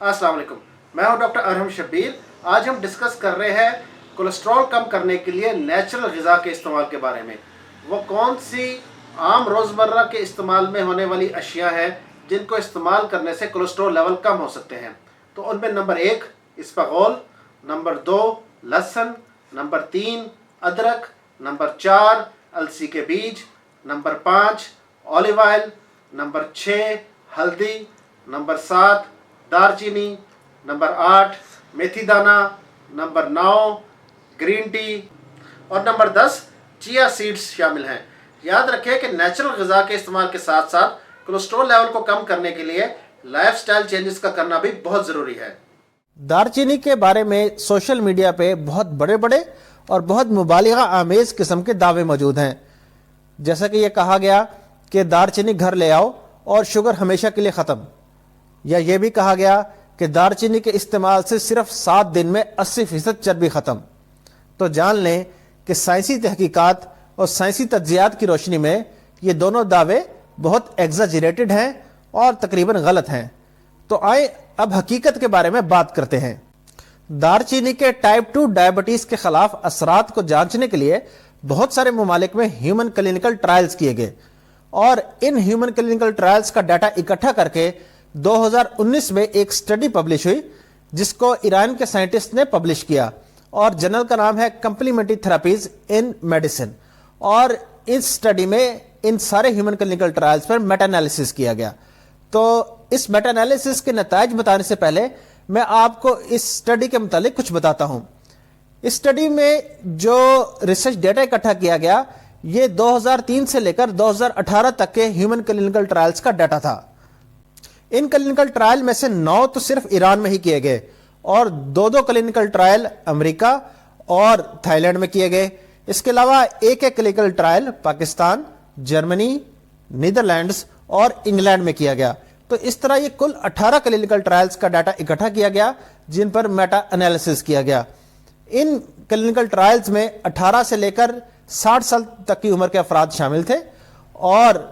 अस्सलाम वालेकुम, मैं हूं डॉक्टर अरहम शब्बीर। आज हम डिस्कस कर रहे हैं कोलेस्ट्रॉल कम करने के लिए नेचुरल ग़िज़ा के इस्तेमाल के बारे में। वो कौन सी आम रोज़मर्रा के इस्तेमाल में होने वाली अशिया है जिनको इस्तेमाल करने से कोलेस्ट्रॉल लेवल कम हो सकते हैं। तो उनमें नंबर 1 इसबगोल, नंबर 2 लहसुन, नंबर 3 अदरक, नंबर 4 अलसी के बीज, नंबर 5 ऑलिव ऑयल, नंबर 6 हल्दी, नंबर 7 दारचीनी, नंबर 8 मेथी दाना, नंबर 9 ग्रीन टी और नंबर 10 चिया सीड्स शामिल हैं। याद रखें कि नेचुरल ग़िज़ा के इस्तेमाल के साथ साथ कोलेस्ट्रॉल लेवल को कम करने के लिए लाइफस्टाइल चेंजेस का करना भी बहुत ज़रूरी है। दारचीनी के बारे में सोशल मीडिया पे बहुत बड़े बड़े और बहुत मुबालिगा आमेज किस्म के दावे मौजूद हैं। जैसा कि ये कहा गया कि दारचीनी घर ले आओ और शुगर हमेशा के लिए ख़त्म, या ये भी कहा गया कि दारचीनी के इस्तेमाल से सिर्फ 7 दिन में 80% चर्बी ख़त्म। तो जान लें कि साइंसी तहकीकात और साइंसी तज्ज़ियात की रोशनी में ये दोनों दावे बहुत एग्ज़ैजरेटेड हैं और तकरीबन गलत हैं। तो आए अब हकीकत के बारे में बात करते हैं। दारचीनी के टाइप 2 डायबिटीज़ के ख़िलाफ़ असरात को जांचने के लिए बहुत सारे ममालिक में ह्यूमन क्लिनिकल ट्रायल्स किए गए और इन ह्यूमन क्लिनिकल ट्रायल्स का डाटा इकट्ठा करके 2019 में एक स्टडी पब्लिश हुई जिसको ईरान के साइंटिस्ट ने पब्लिश किया और जर्नल का नाम है कंप्लीमेंट्री थेरेपीज इन मेडिसिन। और इस स्टडी में इन सारे ह्यूमन क्लिनिकल ट्रायल्स पर मेटा एनालिसिस किया गया। तो इस मेटा एनालिसिस के नताइज बताने से पहले मैं आपको इस स्टडी के मुतालिक कुछ बताता हूं। इस स्टडी में जो रिसर्च डेटा इकट्ठा किया गया ये 2003 से लेकर 2018 तक के ह्यूमन क्लिनिकल ट्रायल्स का डाटा था। इन क्लिनिकल ट्रायल में से 9 तो सिर्फ ईरान में ही किए गए और 2 क्लिनिकल ट्रायल अमेरिका और थाईलैंड में किए गए। इसके अलावा एक clinical trial Pakistan, Germany, Netherlands और इंग्लैंड में किया गया। तो इस तरह ये कुल 18 क्लिनिकल ट्रायल्स का डाटा इकट्ठा किया गया जिन पर मेटा एनालिसिस किया गया। इन क्लिनिकल ट्रायल्स में 18 से लेकर 60 साल तक की उम्र के अफराद शामिल थे और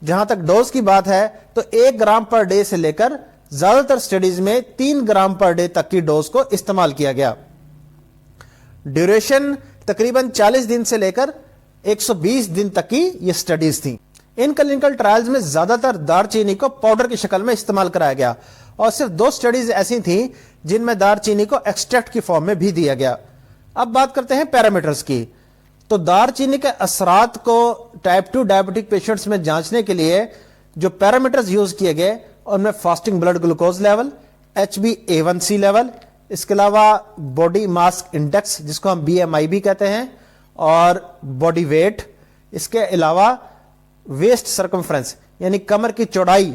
जहां तक डोज की बात है तो 1 ग्राम पर डे से लेकर ज्यादातर स्टडीज में 3 ग्राम पर डे तक की डोज को इस्तेमाल किया गया। ड्यूरेशन तकरीबन 40 दिन से लेकर 120 दिन तक की ये स्टडीज थी। इन क्लिनिकल ट्रायल्स में ज्यादातर दारचीनी को पाउडर की शक्ल में इस्तेमाल कराया गया और सिर्फ 2 स्टडीज ऐसी थी जिनमें दारचीनी को एक्सट्रैक्ट की फॉर्म में भी दिया गया। अब बात करते हैं पैरामीटर्स की। तो दारचीनी के असरात को टाइप 2 डायबिटिक पेशेंट्स में जांचने के लिए जो पैरामीटर्स यूज किए गए उनमें fasting blood glucose level, HbA1c level, इसके अलावा बॉडी मास इंडेक्स जिसको हम BMI भी कहते हैं, और बॉडी वेट, इसके अलावा वेस्ट सर्कमफ्रेंस यानी कमर की चौड़ाई।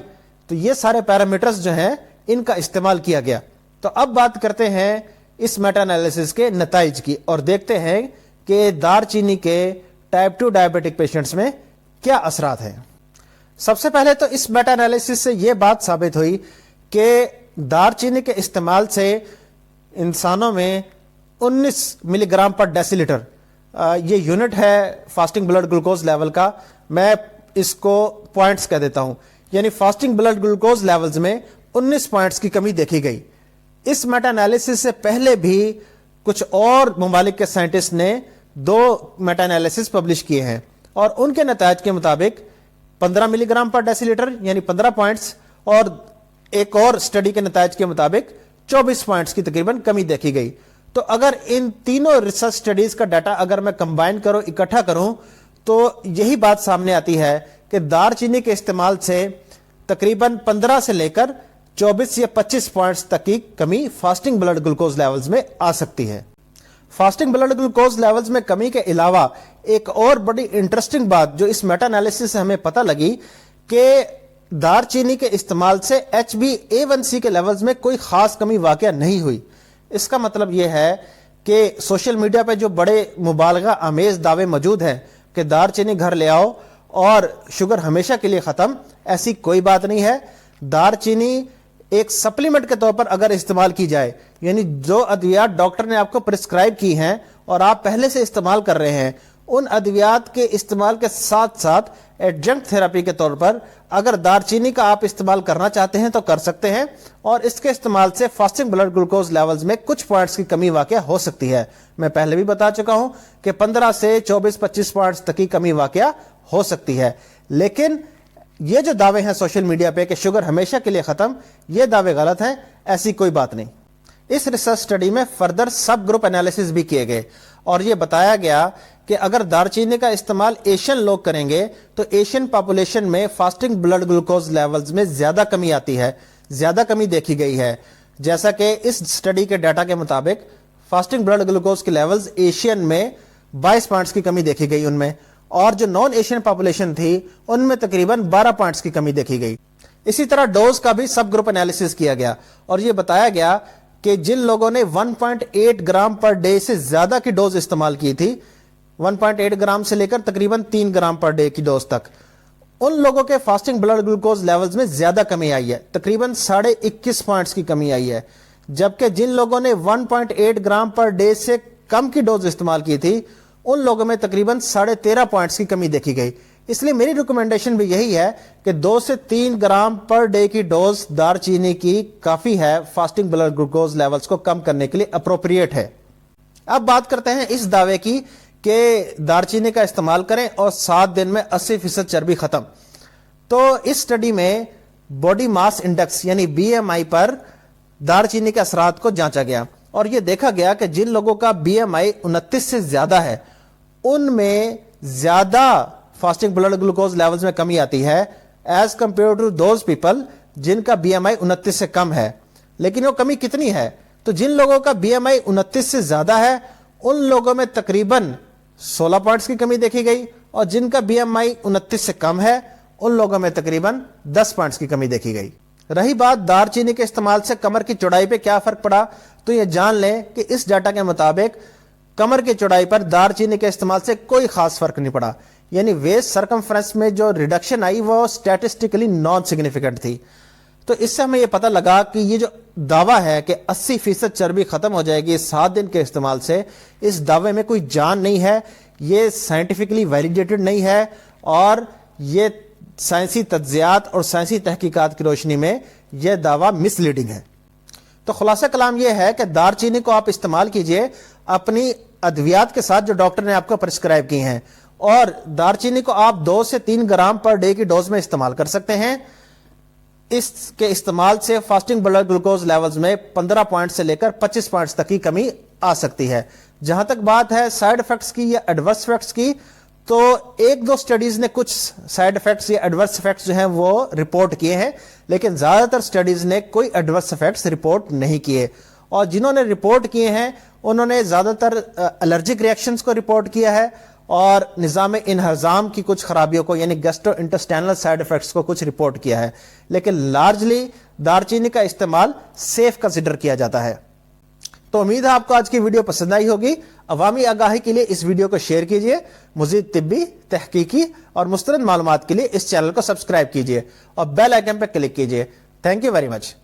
तो ये सारे पैरामीटर्स जो हैं इनका इस्तेमाल किया गया। तो अब बात करते हैं इस मेटा एनालिसिस के नताइज की और देखते हैं कि दारचीनी के टाइप 2 डायबिटिक पेशेंट्स में क्या असरात हैं। सबसे पहले तो इस मेटा एनालिसिस से यह बात साबित हुई कि दारचीनी के इस्तेमाल से इंसानों में 19 मिलीग्राम पर डेसीलीटर, ये यूनिट है फास्टिंग ब्लड ग्लूकोज लेवल का, मैं इसको पॉइंट्स कह देता हूं, यानी फास्टिंग ब्लड ग्लूकोज लेवल्स में 19 पॉइंट्स की कमी देखी गई। इस मेटा एनालिसिस से पहले भी कुछ और ममालिक के साइंटिस्ट ने 2 मेटा एनालिसिस पब्लिश किए हैं और उनके नतायज के मुताबिक 15 मिलीग्राम पर डेसीलीटर यानी 15 पॉइंट्स और एक और स्टडी के नतायज के मुताबिक 24 पॉइंट्स की तकरीबन कमी देखी गई। तो अगर इन तीनों रिसर्च स्टडीज का डाटा अगर मैं कंबाइन करूं, इकट्ठा करूं, तो यही बात सामने आती है कि दारचीनी के इस्तेमाल से तकरीबन 15 से लेकर 24 या 25 पॉइंट्स तक की कमी फास्टिंग ब्लड ग्लूकोज लेवल्स में आ सकती है। फास्टिंग ब्लड ग्लूकोज लेवल्स में कमी के अलावा एक और बड़ी इंटरेस्टिंग बात जो इस मेटा एनालिसिस से हमें पता लगी कि दारचीनी के इस्तेमाल से HbA1c के लेवल्स में कोई खास कमी वाकया नहीं हुई। इसका मतलब यह है कि सोशल मीडिया पे जो बड़े मुबालगा आमेज दावे मौजूद हैं कि दारचीनी घर ले आओ और शुगर हमेशा के लिए खत्म, ऐसी कोई बात नहीं है। दारचीनी एक सप्लीमेंट के तौर पर अगर इस्तेमाल की जाए, यानी जो अद्वियात डॉक्टर ने आपको प्रिस्क्राइब की हैं और आप पहले से इस्तेमाल कर रहे हैं, ان ادویات کے استعمال کے ساتھ ساتھ ایڈجنکٹ تھراپی کے طور پر اگر دار چینی کا آپ استعمال کرنا چاہتے ہیں تو کر سکتے ہیں، اور اس کے استعمال سے فاسٹنگ بلڈ گلوکوز لیولز میں کچھ پوائنٹس کی کمی واقع ہو سکتی ہے۔ میں پہلے بھی بتا چکا ہوں کہ 15 سے 24-25 پوائنٹس تک کی کمی واقع ہو سکتی ہے، لیکن یہ جو دعوے ہیں سوشل میڈیا پہ کہ شوگر ہمیشہ کے لیے ختم، یہ دعوے غلط ہیں، ایسی کوئی بات نہیں۔ اس ریسرچ سٹڈی میں فردر سب گروپ انالیسس بھی کیے گئے اور یہ بتایا گیا کہ اگر دارچینی کا استعمال ایشین لوگ کریں گے تو ایشین پاپولیشن میں فاسٹنگ بلڈ گلوکوز لیولز میں زیادہ کمی آتی ہے، زیادہ کمی دیکھی گئی ہے۔ جیسا کہ اس سٹڈی کے ڈیٹا کے مطابق فاسٹنگ بلڈ گلوکوز کے لیولز ایشین میں 22 پوائنٹس کی کمی دیکھی گئی ان میں، اور جو نان ایشین پاپولیشن تھی ان میں تقریباً 12 پوائنٹس کی کمی دیکھی گئی۔ اسی طرح ڈوز کا بھی سب گروپ انالیسس کیا گیا اور یہ بتایا گیا کہ جن لوگوں نے 1.8 گرام پر ڈے سے زیادہ کی ڈوز استعمال کی تھی، 1.8 گرام سے لے کر تقریباً 3 گرام پر ڈے کی ڈوز تک، ان لوگوں کے فاسٹنگ بلڈ گلوکوز لیولز میں زیادہ کمی آئی ہے، تقریباً 21.5 پوائنٹس کی کمی آئی ہے، جبکہ جن لوگوں نے 1.8 گرام پر ڈے سے کم کی ڈوز استعمال کی تھی ان لوگوں میں تقریباً 13.5 پوائنٹس کی کمی دیکھی گئی۔ اس لیے میری ریکمنڈیشن بھی یہی ہے کہ 2 سے 3 گرام پر ڈے کی ڈوز دار چینی کی کافی ہے، فاسٹنگ بلڈ گلوکوز لیولز کو کم کرنے کے لیے اپروپریٹ ہے۔ اب بات کرتے ہیں اس دعوے کی کہ دار چینی کا استعمال کریں اور 7 دن میں 80% چربی ختم۔ تو اس سٹڈی میں باڈی ماس انڈیکس یعنی BMI پر دار چینی کے اثرات کو جانچا گیا اور یہ دیکھا گیا کہ جن لوگوں کا BMI 29 سے زیادہ ہے ان میں زیادہ فاسٹنگ بلڈ گلوکوز لیولز میں کمی آتی ہے as compare to those people جن کا BMI 29 سے کم ہے۔ لیکن وہ کمی کتنی ہے؟ تو جن لوگوں کا BMI 29 سے زیادہ ہے ان لوگوں میں تقریباً 16 پوائنٹس کی کمی دیکھی گئی، اور جن کا BMI 29 سے کم ہے ان لوگوں میں تقریباً 10 پوائنٹس کی کمی دیکھی گئی۔ رہی بات دار چینی کے استعمال سے کمر کی چوڑائی پہ کیا فرق پڑا، تو یہ جان لیں کہ اس ڈیٹا کے مطابق کمر کی چوڑائی پر دار چینی کے استعمال سے کوئی خاص فرق نہیں پڑا، یعنی ویسٹ سرکمفرنس میں جو ریڈکشن آئی وہ اسٹیٹسٹیکلی نان سگنیفیکنٹ تھی۔ تو اس سے ہمیں یہ پتہ لگا کہ یہ جو دعویٰ ہے کہ 80% چربی ختم ہو جائے گی 7 دن کے استعمال سے، اس دعوے میں کوئی جان نہیں ہے، یہ سائنٹیفکلی ویلیڈیٹڈ نہیں ہے، اور یہ سائنسی تجزیات اور سائنسی تحقیقات کی روشنی میں یہ دعویٰ مس لیڈنگ ہے۔ تو خلاصہ کلام یہ ہے کہ دار چینی کو آپ استعمال کیجئے اپنی ادویات کے ساتھ جو ڈاکٹر نے آپ کو پرسکرائب کی ہیں، اور دار چینی کو آپ 2 سے 3 گرام پر ڈے کی ڈوز میں استعمال کر سکتے ہیں۔ اس کے استعمال سے فاسٹنگ بلڈ گلوکوز لیولز میں 15 پوائنٹ سے لے کر 25 پوائنٹس تک کی کمی آ سکتی ہے۔ جہاں تک بات ہے سائیڈ ایفیکٹس کی یا ایڈورس ایفیکٹس کی، تو 1-2 سٹڈیز نے کچھ سائیڈ ایفیکٹس یا ایڈورس ایفیکٹس جو ہیں وہ رپورٹ کیے ہیں، لیکن زیادہ تر سٹڈیز نے کوئی ایڈورس ایفیکٹس رپورٹ نہیں کیے، اور جنہوں نے رپورٹ کیے ہیں انہوں نے زیادہ تر الرجک ریئیکشنز کو رپورٹ کیا ہے اور نظام انہضام کی کچھ خرابیوں کو یعنی گیسٹرو انٹسٹائنل سائیڈ ایفیکٹس کو کچھ رپورٹ کیا ہے، لیکن لارجلی دار چینی کا استعمال سیف کنسیڈر کیا جاتا ہے۔ تو امید ہے آپ کو آج کی ویڈیو پسند آئی ہوگی۔ عوامی آگاہی کے لیے اس ویڈیو کو شیئر کیجئے، مزید طبی، تحقیقی اور مستند معلومات کے لیے اس چینل کو سبسکرائب کیجئے اور بیل آئیکن پر کلک کیجئے۔ Thank you very much.